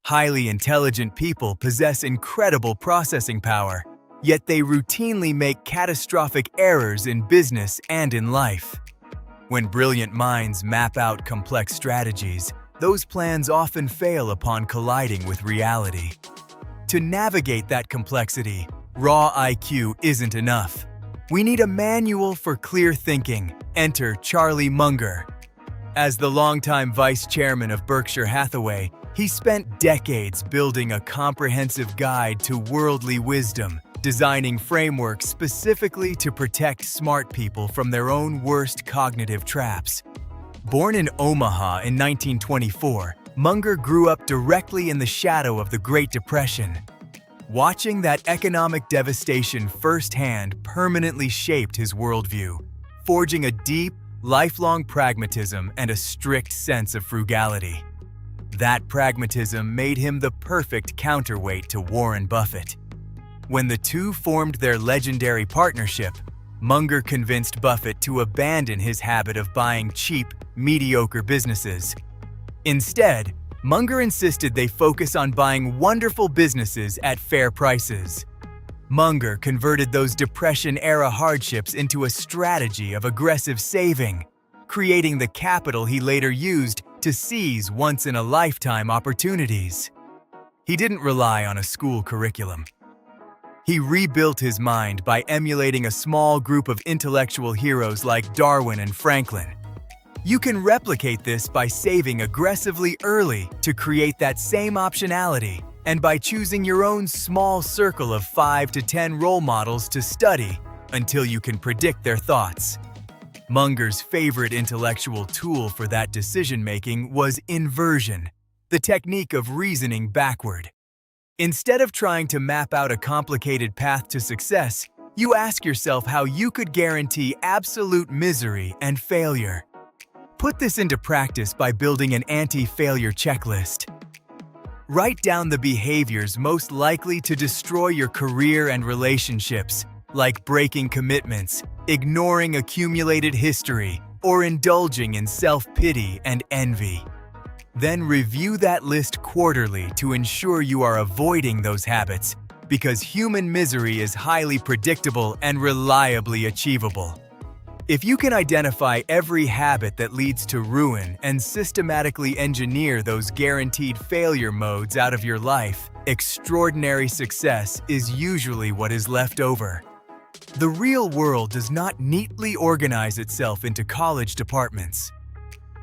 Highly intelligent people possess incredible processing power, yet they routinely make catastrophic errors in business and in life. When brilliant minds map out complex strategies, those plans often fail upon colliding with reality. To navigate that complexity, raw IQ isn't enough. We need a manual for clear thinking. Enter Charlie Munger. As the longtime vice chairman of Berkshire Hathaway, he spent decades building a comprehensive guide to worldly wisdom, designing frameworks specifically to protect smart people from their own worst cognitive traps. Born in Omaha in 1924, Munger grew up directly in the shadow of the Great Depression. Watching that economic devastation firsthand permanently shaped his worldview, forging a deep, lifelong pragmatism and a strict sense of frugality. That pragmatism made him the perfect counterweight to Warren Buffett. When the two formed their legendary partnership, Munger convinced Buffett to abandon his habit of buying cheap, mediocre businesses. Instead, Munger insisted they focus on buying wonderful businesses at fair prices. Munger converted those Depression-era hardships into a strategy of aggressive saving, creating the capital he later used to seize once-in-a-lifetime opportunities. He didn't rely on a school curriculum. He rebuilt his mind by emulating a small group of intellectual heroes like Darwin and Franklin. You can replicate this by saving aggressively early to create that same optionality, and by choosing your own small circle of 5 to 10 role models to study until you can predict their thoughts. Munger's favorite intellectual tool for that decision-making was inversion, the technique of reasoning backward. Instead of trying to map out a complicated path to success, you ask yourself how you could guarantee absolute misery and failure. Put this into practice by building an anti-failure checklist. Write down the behaviors most likely to destroy your career and relationships, like breaking commitments, ignoring accumulated history, or indulging in self-pity and envy. Then review that list quarterly to ensure you are avoiding those habits, because human misery is highly predictable and reliably achievable. If you can identify every habit that leads to ruin and systematically engineer those guaranteed failure modes out of your life, extraordinary success is usually what is left over. The real world does not neatly organize itself into college departments.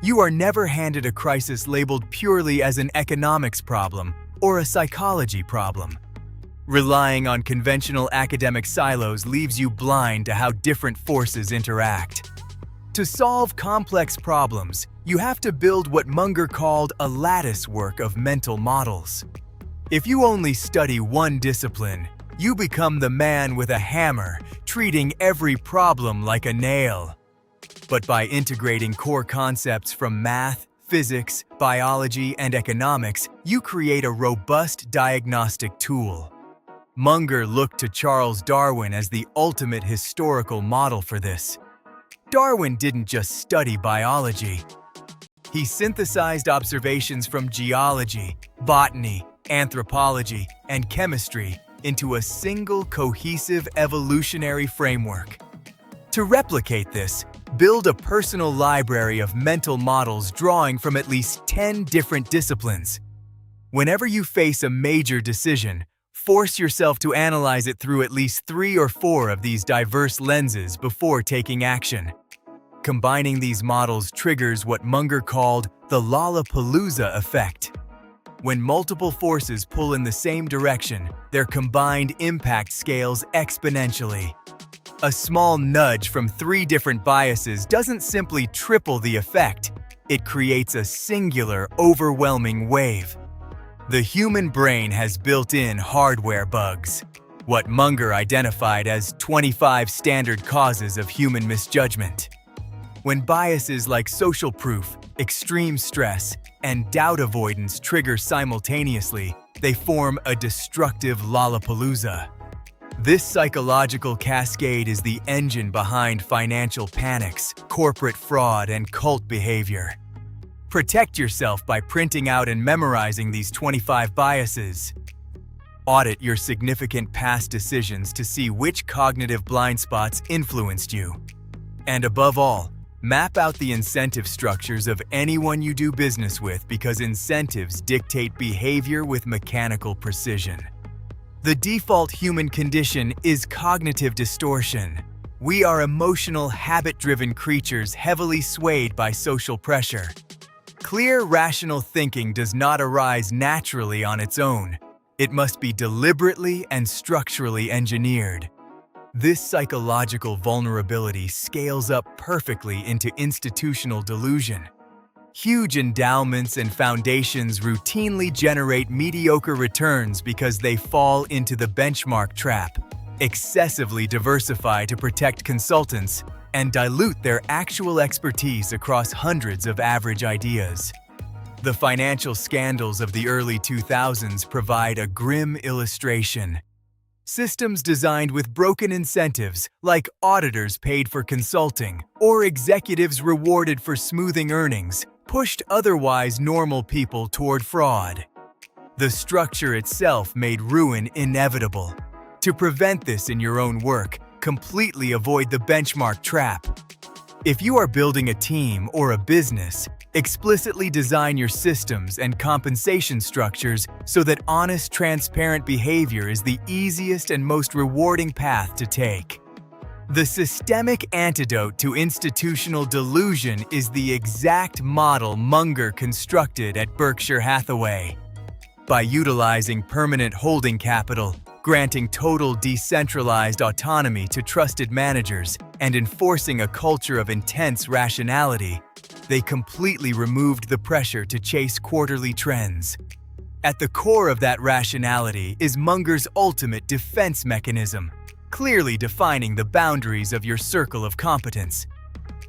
You are never handed a crisis labeled purely as an economics problem or a psychology problem. Relying on conventional academic silos leaves you blind to how different forces interact. To solve complex problems, you have to build what Munger called a latticework of mental models. If you only study one discipline, you become the man with a hammer, treating every problem like a nail. But by integrating core concepts from math, physics, biology, and economics, you create a robust diagnostic tool. Munger looked to Charles Darwin as the ultimate historical model for this. Darwin didn't just study biology. He synthesized observations from geology, botany, anthropology, and chemistry into a single cohesive evolutionary framework. To replicate this, build a personal library of mental models drawing from at least 10 different disciplines. Whenever you face a major decision, force yourself to analyze it through at least 3 or 4 of these diverse lenses before taking action. Combining these models triggers what Munger called the Lollapalooza effect. When multiple forces pull in the same direction, their combined impact scales exponentially. A small nudge from 3 different biases doesn't simply triple the effect, it creates a singular, overwhelming wave. The human brain has built-in hardware bugs, what Munger identified as 25 standard causes of human misjudgment. When biases like social proof, extreme stress, and doubt avoidance trigger simultaneously, they form a destructive Lollapalooza. This psychological cascade is the engine behind financial panics, corporate fraud, and cult behavior. Protect yourself by printing out and memorizing these 25 biases. Audit your significant past decisions to see which cognitive blind spots influenced you. And above all, map out the incentive structures of anyone you do business with, because incentives dictate behavior with mechanical precision. The default human condition is cognitive distortion. We are emotional, habit-driven creatures heavily swayed by social pressure. Clear, rational thinking does not arise naturally on its own. It must be deliberately and structurally engineered. This psychological vulnerability scales up perfectly into institutional delusion. Huge endowments and foundations routinely generate mediocre returns because they fall into the benchmark trap, excessively diversify to protect consultants, and dilute their actual expertise across hundreds of average ideas. The financial scandals of the early 2000s provide a grim illustration. Systems designed with broken incentives, like auditors paid for consulting or executives rewarded for smoothing earnings, pushed otherwise normal people toward fraud. The structure itself made ruin inevitable. To prevent this in your own work, completely avoid the benchmark trap. If you are building a team or a business, explicitly design your systems and compensation structures so that honest, transparent behavior is the easiest and most rewarding path to take. The systemic antidote to institutional delusion is the exact model Munger constructed at Berkshire Hathaway. By utilizing permanent holding capital, granting total decentralized autonomy to trusted managers, and enforcing a culture of intense rationality, they completely removed the pressure to chase quarterly trends. At the core of that rationality is Munger's ultimate defense mechanism, clearly defining the boundaries of your circle of competence.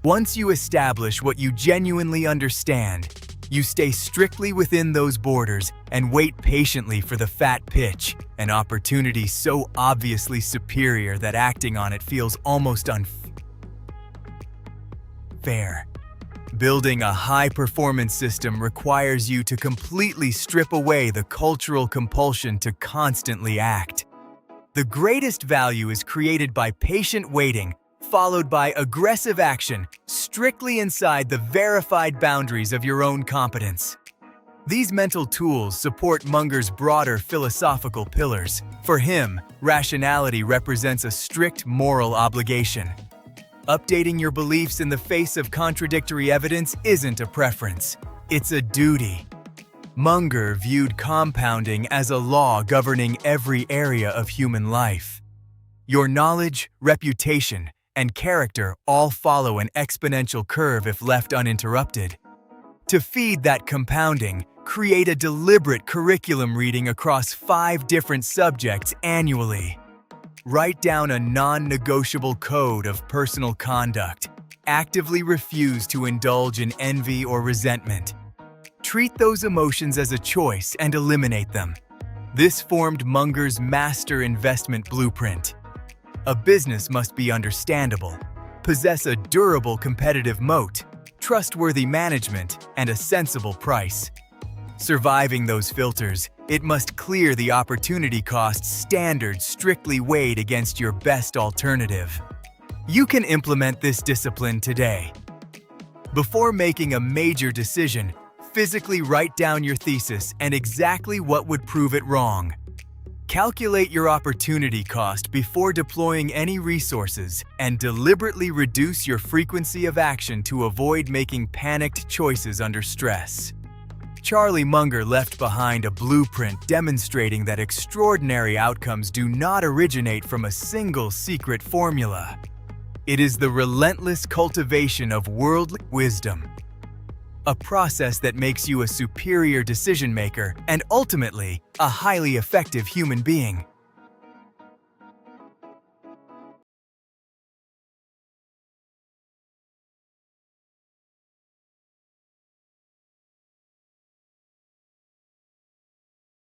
Once you establish what you genuinely understand, you stay strictly within those borders and wait patiently for the fat pitch, an opportunity so obviously superior that acting on it feels almost unfair. Building a high-performance system requires you to completely strip away the cultural compulsion to constantly act. The greatest value is created by patient waiting, followed by aggressive action, strictly inside the verified boundaries of your own competence. These mental tools support Munger's broader philosophical pillars. For him, rationality represents a strict moral obligation. Updating your beliefs in the face of contradictory evidence isn't a preference, it's a duty. Munger viewed compounding as a law governing every area of human life. Your knowledge, reputation, and character all follow an exponential curve if left uninterrupted. To feed that compounding, create a deliberate curriculum reading across 5 different subjects annually. Write down a non-negotiable code of personal conduct. Actively refuse to indulge in envy or resentment. Treat those emotions as a choice and eliminate them. This formed Munger's master investment blueprint. A business must be understandable, possess a durable competitive moat, trustworthy management, and a sensible price. Surviving those filters, it must clear the opportunity cost standard strictly weighed against your best alternative. You can implement this discipline today. Before making a major decision, physically write down your thesis and exactly what would prove it wrong. Calculate your opportunity cost before deploying any resources and deliberately reduce your frequency of action to avoid making panicked choices under stress. Charlie Munger left behind a blueprint demonstrating that extraordinary outcomes do not originate from a single secret formula. It is the relentless cultivation of worldly wisdom, a process that makes you a superior decision maker and ultimately a highly effective human being.